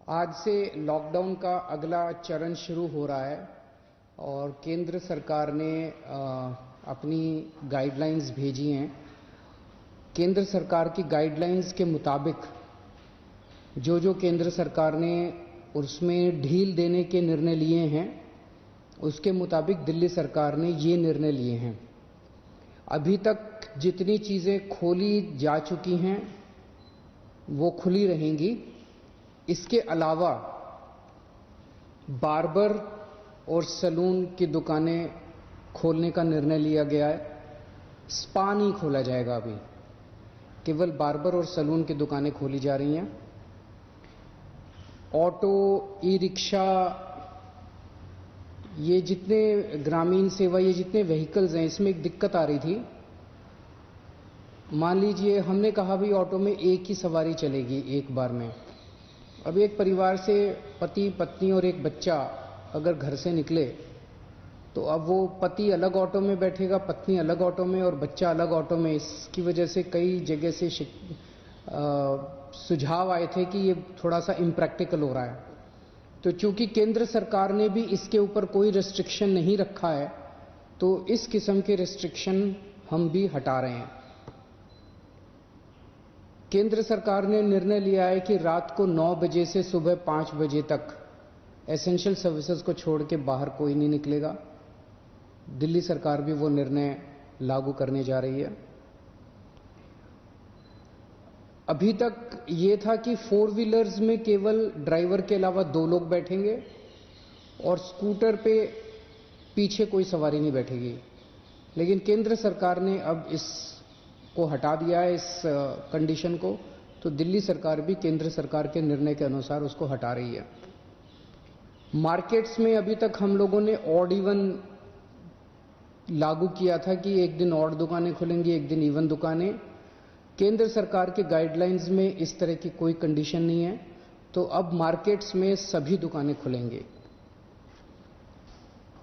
आज से लॉकडाउन का अगला चरण शुरू हो रहा है और केंद्र सरकार ने अपनी गाइडलाइंस भेजी हैं। केंद्र सरकार की गाइडलाइंस के मुताबिक जो केंद्र सरकार ने उसमें ढील देने के निर्णय लिए हैं, उसके मुताबिक दिल्ली सरकार ने ये निर्णय लिए हैं। अभी तक जितनी चीज़ें खोली जा चुकी हैं वो खुली रहेंगी। इसके अलावा बार्बर और सैलून की दुकानें खोलने का निर्णय लिया गया है। स्पा नहीं खोला जाएगा, अभी केवल बार्बर और सैलून की दुकानें खोली जा रही हैं। ऑटो, ई रिक्शा, ये जितने ग्रामीण सेवा, ये जितने व्हीकल्स हैं, इसमें एक दिक्कत आ रही थी। मान लीजिए हमने कहा भी ऑटो में एक ही सवारी चलेगी एक बार में। अब एक परिवार से पति, पत्नी और एक बच्चा अगर घर से निकले तो अब वो पति अलग ऑटो में बैठेगा, पत्नी अलग ऑटो में और बच्चा अलग ऑटो में। इसकी वजह से कई जगह से सुझाव आए थे कि ये थोड़ा सा इम्प्रैक्टिकल हो रहा है। तो चूंकि केंद्र सरकार ने भी इसके ऊपर कोई रेस्ट्रिक्शन नहीं रखा है, तो इस किस्म के रेस्ट्रिक्शन हम भी हटा रहे हैं। केंद्र सरकार ने निर्णय लिया है कि रात को 9 बजे से सुबह 5 बजे तक एसेंशियल सर्विसेज को छोड़ के बाहर कोई नहीं निकलेगा। दिल्ली सरकार भी वो निर्णय लागू करने जा रही है। अभी तक ये था कि 4 व्हीलर्स में केवल ड्राइवर के अलावा 2 लोग बैठेंगे और स्कूटर पे पीछे कोई सवारी नहीं बैठेगी। लेकिन केंद्र सरकार ने अब इसको हटा दिया है, इस कंडीशन को। तो दिल्ली सरकार भी केंद्र सरकार के निर्णय के अनुसार उसको हटा रही है। मार्केट्स में अभी तक हम लोगों ने ऑड इवन लागू किया था कि एक दिन ऑड दुकानें खुलेंगी, एक दिन इवन दुकानें। केंद्र सरकार के गाइडलाइंस में इस तरह की कोई कंडीशन नहीं है, तो अब मार्केट्स में सभी दुकानें खुलेंगी।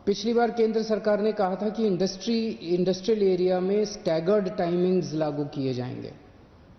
पिछली बार केंद्र सरकार ने कहा था कि इंडस्ट्रियल एरिया में स्टैगर्ड टाइमिंग्स लागू किए जाएंगे,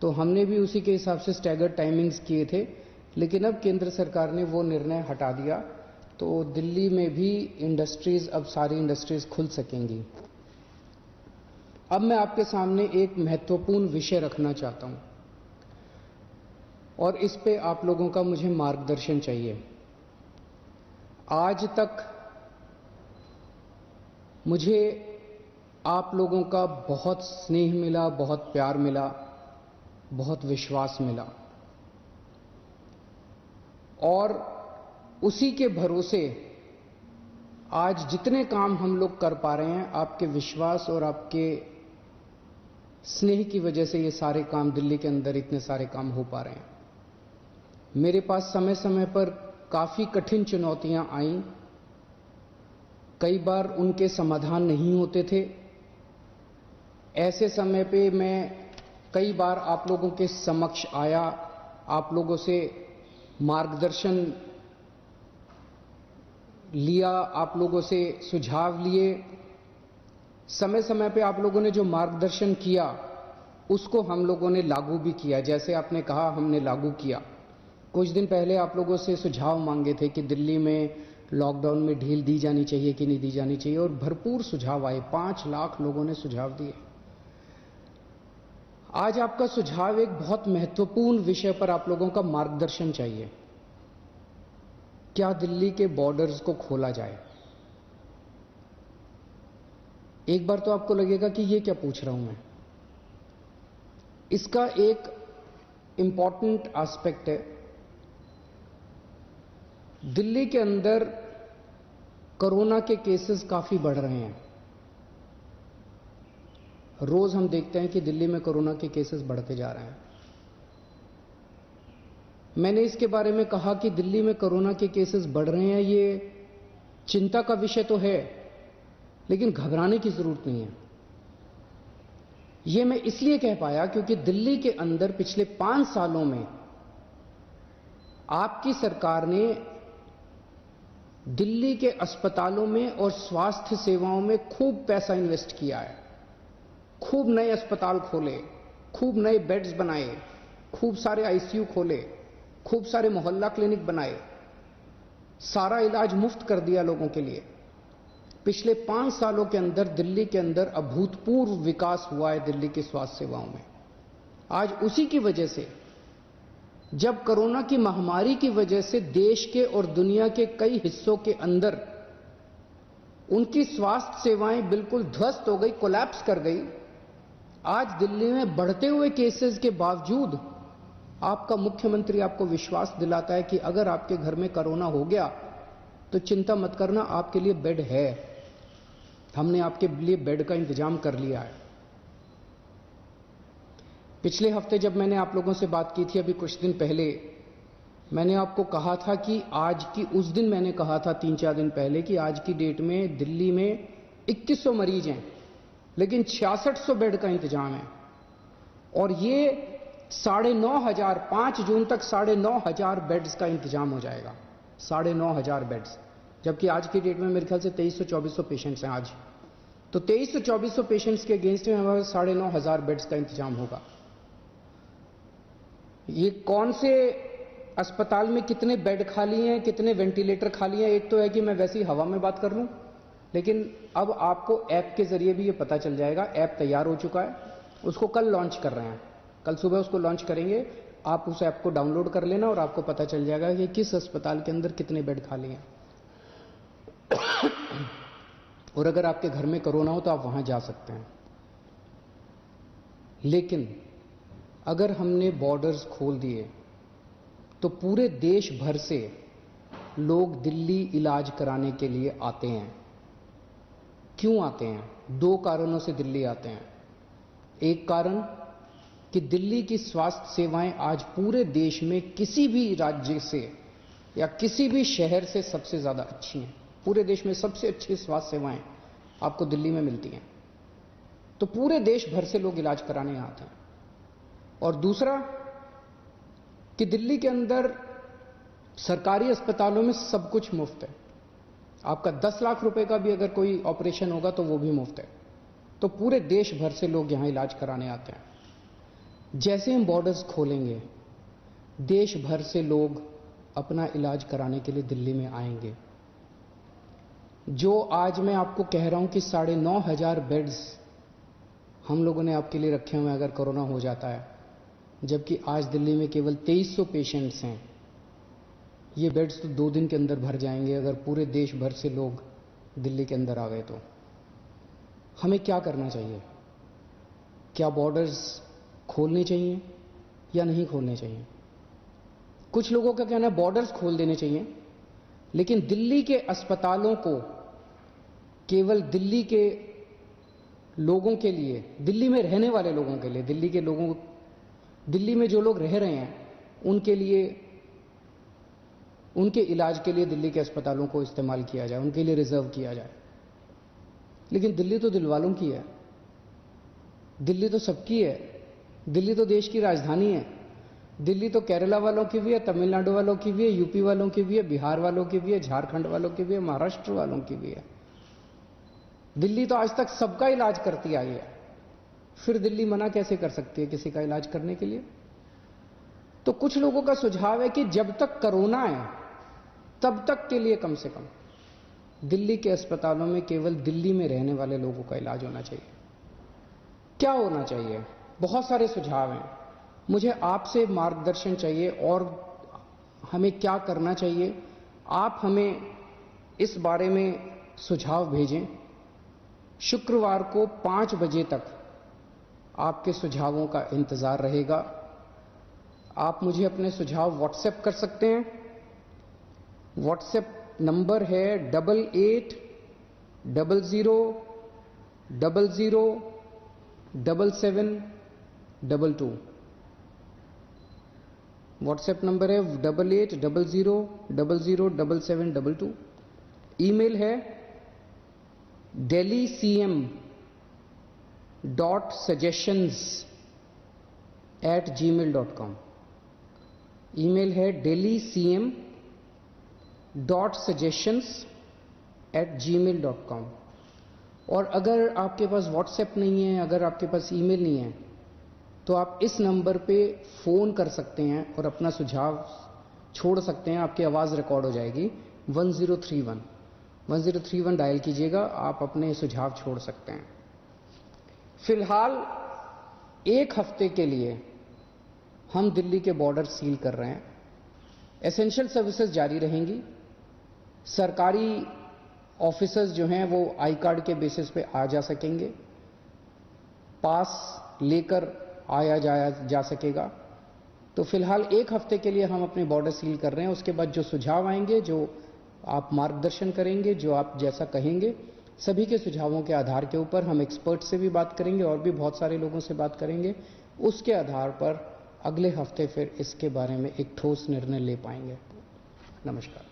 तो हमने भी उसी के हिसाब से स्टैगर्ड टाइमिंग्स किए थे। लेकिन अब केंद्र सरकार ने वो निर्णय हटा दिया, तो दिल्ली में भी इंडस्ट्रीज, अब सारी इंडस्ट्रीज खुल सकेंगी। अब मैं आपके सामने एक महत्वपूर्ण विषय रखना चाहता हूं और इस पे आप लोगों का मुझे मार्गदर्शन चाहिए। आज तक मुझे आप लोगों का बहुत स्नेह मिला, बहुत प्यार मिला, बहुत विश्वास मिला और उसी के भरोसे आज जितने काम हम लोग कर पा रहे हैं, आपके विश्वास और आपके स्नेह की वजह से ये सारे काम, दिल्ली के अंदर इतने सारे काम हो पा रहे हैं। मेरे पास समय समय पर काफी कठिन चुनौतियां आईं, कई बार उनके समाधान नहीं होते थे। ऐसे समय पे मैं कई बार आप लोगों के समक्ष आया, आप लोगों से मार्गदर्शन लिया, आप लोगों से सुझाव लिए। समय समय पे आप लोगों ने जो मार्गदर्शन किया उसको हम लोगों ने लागू भी किया। जैसे आपने कहा, हमने लागू किया। कुछ दिन पहले आप लोगों से सुझाव मांगे थे कि दिल्ली में लॉकडाउन में ढील दी जानी चाहिए कि नहीं दी जानी चाहिए, और भरपूर सुझाव आए। 5 लाख लोगों ने सुझाव दिए। आज आपका सुझाव एक बहुत महत्वपूर्ण विषय पर आप लोगों का मार्गदर्शन चाहिए। क्या दिल्ली के बॉर्डर्स को खोला जाए? एक बार तो आपको लगेगा कि ये क्या पूछ रहा हूं मैं। इसका एक इंपॉर्टेंट एस्पेक्ट है, दिल्ली के अंदर कोरोना के केसेस काफी बढ़ रहे हैं। रोज हम देखते हैं कि दिल्ली में कोरोना के केसेस बढ़ते जा रहे हैं। मैंने इसके बारे में कहा कि दिल्ली में कोरोना के केसेस बढ़ रहे हैं, ये चिंता का विषय तो है, लेकिन घबराने की जरूरत नहीं है। यह मैं इसलिए कह पाया क्योंकि दिल्ली के अंदर पिछले 5 सालों में आपकी सरकार ने दिल्ली के अस्पतालों में और स्वास्थ्य सेवाओं में खूब पैसा इन्वेस्ट किया है। खूब नए अस्पताल खोले, खूब नए बेड्स बनाए, खूब सारे आईसीयू खोले, खूब सारे मोहल्ला क्लिनिक बनाए, सारा इलाज मुफ्त कर दिया लोगों के लिए। पिछले 5 सालों के अंदर दिल्ली के अंदर अभूतपूर्व विकास हुआ है दिल्ली की स्वास्थ्य सेवाओं में। आज उसी की वजह से, जब कोरोना की महामारी की वजह से देश के और दुनिया के कई हिस्सों के अंदर उनकी स्वास्थ्य सेवाएं बिल्कुल ध्वस्त हो गई, कोलैप्स कर गई, आज दिल्ली में बढ़ते हुए केसेस के बावजूद आपका मुख्यमंत्री आपको विश्वास दिलाता है कि अगर आपके घर में कोरोना हो गया तो चिंता मत करना, आपके लिए बेड है, हमने आपके लिए बेड का इंतजाम कर लिया है। पिछले हफ्ते जब मैंने आप लोगों से बात की थी, अभी कुछ दिन पहले, मैंने आपको कहा था कि आज की, उस दिन मैंने कहा था 3-4 दिन पहले कि आज की डेट में दिल्ली में 2100 मरीज हैं, लेकिन 6600 बेड का इंतजाम है। और ये 9,500, 5 जून तक 9,500 बेड्स का इंतजाम हो जाएगा, 9,500 बेड्स। जबकि आज की डेट में मेरे ख्याल से 2300-2400 पेशेंट्स हैं आज। तो 2300-2400 पेशेंट्स के अगेंस्ट में हमारे 9,500 बेड्स का इंतजाम होगा। ये कौन से अस्पताल में कितने बेड खाली हैं, कितने वेंटिलेटर खाली हैं, एक तो है कि मैं वैसी हवा में बात कर लूं, लेकिन अब आपको ऐप के जरिए भी ये पता चल जाएगा। ऐप तैयार हो चुका है, उसको कल लॉन्च कर रहे हैं, कल सुबह उसको लॉन्च करेंगे। आप उस ऐप को डाउनलोड कर लेना और आपको पता चल जाएगा कि किस अस्पताल के अंदर कितने बेड खाली हैं। और अगर आपके घर में कोरोना हो तो आप वहां जा सकते हैं। लेकिन अगर हमने बॉर्डर्स खोल दिए तो पूरे देश भर से लोग दिल्ली इलाज कराने के लिए आते हैं। क्यों आते हैं? 2 कारणों से दिल्ली आते हैं। एक कारण कि दिल्ली की स्वास्थ्य सेवाएं आज पूरे देश में किसी भी राज्य से या किसी भी शहर से सबसे ज्यादा अच्छी हैं। पूरे देश में सबसे अच्छी स्वास्थ्य सेवाएं आपको दिल्ली में मिलती हैं, तो पूरे देश भर से लोग इलाज कराने आते हैं। और दूसरा कि दिल्ली के अंदर सरकारी अस्पतालों में सब कुछ मुफ्त है। आपका 10 लाख रुपए का भी अगर कोई ऑपरेशन होगा तो वो भी मुफ्त है। तो पूरे देश भर से लोग यहां इलाज कराने आते हैं। जैसे हम बॉर्डर्स खोलेंगे, देश भर से लोग अपना इलाज कराने के लिए दिल्ली में आएंगे। जो आज मैं आपको कह रहा हूं कि 9,500 बेड्स हम लोगों ने आपके लिए रखे हुए हैं अगर कोरोना हो जाता है, जबकि आज दिल्ली में केवल 2300 पेशेंट्स हैं। ये बेड्स तो 2 दिन के अंदर भर जाएंगे अगर पूरे देश भर से लोग दिल्ली के अंदर आ गए तो। हमें क्या करना चाहिए? क्या बॉर्डर्स खोलने चाहिए या नहीं खोलने चाहिए? कुछ लोगों का कहना है बॉर्डर्स खोल देने चाहिए, लेकिन दिल्ली के अस्पतालों को केवल दिल्ली के लोगों के लिए, दिल्ली में रहने वाले लोगों के लिए, दिल्ली के लोगों, दिल्ली में जो लोग रह रहे हैं उनके लिए, उनके इलाज के लिए दिल्ली के अस्पतालों को इस्तेमाल किया जाए, उनके लिए रिजर्व किया जाए। लेकिन दिल्ली तो दिल वालों की है, दिल्ली तो सबकी है, दिल्ली तो देश की राजधानी है। दिल्ली तो केरला वालों की भी है, तमिलनाडु वालों की भी है, यूपी वालों की भी है, बिहार वालों की भी है, झारखंड वालों की भी है, महाराष्ट्र वालों की भी है। दिल्ली तो आज तक सबका इलाज करती आई है, फिर दिल्ली मना कैसे कर सकती है किसी का इलाज करने के लिए? तो कुछ लोगों का सुझाव है कि जब तक कोरोना है तब तक के लिए कम से कम दिल्ली के अस्पतालों में केवल दिल्ली में रहने वाले लोगों का इलाज होना चाहिए। क्या होना चाहिए? बहुत सारे सुझाव हैं। मुझे आपसे मार्गदर्शन चाहिए और हमें क्या करना चाहिए। आप हमें इस बारे में सुझाव भेजें। शुक्रवार को 5 बजे तक आपके सुझावों का इंतजार रहेगा। आप मुझे अपने सुझाव व्हाट्सएप कर सकते हैं। व्हाट्सएप नंबर है 8800007722। व्हाट्सएप नंबर है 8800007722। ईमेल है delhi.cm.suggestions@gmail.com। ईमेल है delhi.cm.suggestions@gmail.com। और अगर आपके पास व्हाट्सएप नहीं है, अगर आपके पास ईमेल नहीं है, तो आप इस नंबर पे फ़ोन कर सकते हैं और अपना सुझाव छोड़ सकते हैं, आपकी आवाज़ रिकॉर्ड हो जाएगी। 1031 डायल कीजिएगा, आप अपने सुझाव छोड़ सकते हैं। फिलहाल 1 हफ्ते के लिए हम दिल्ली के बॉर्डर सील कर रहे हैं। एसेंशियल सर्विसेज जारी रहेंगी। सरकारी ऑफिसर्स जो हैं वो आई कार्ड के बेसिस पे आ जा सकेंगे, पास लेकर आया जाया जा सकेगा। तो फिलहाल 1 हफ्ते के लिए हम अपने बॉर्डर सील कर रहे हैं। उसके बाद जो सुझाव आएंगे, जो आप मार्गदर्शन करेंगे, जो आप जैसा कहेंगे, सभी के सुझावों के आधार के ऊपर हम एक्सपर्ट से भी बात करेंगे और भी बहुत सारे लोगों से बात करेंगे। उसके आधार पर अगले हफ्ते फिर इसके बारे में एक ठोस निर्णय ले पाएंगे। नमस्कार।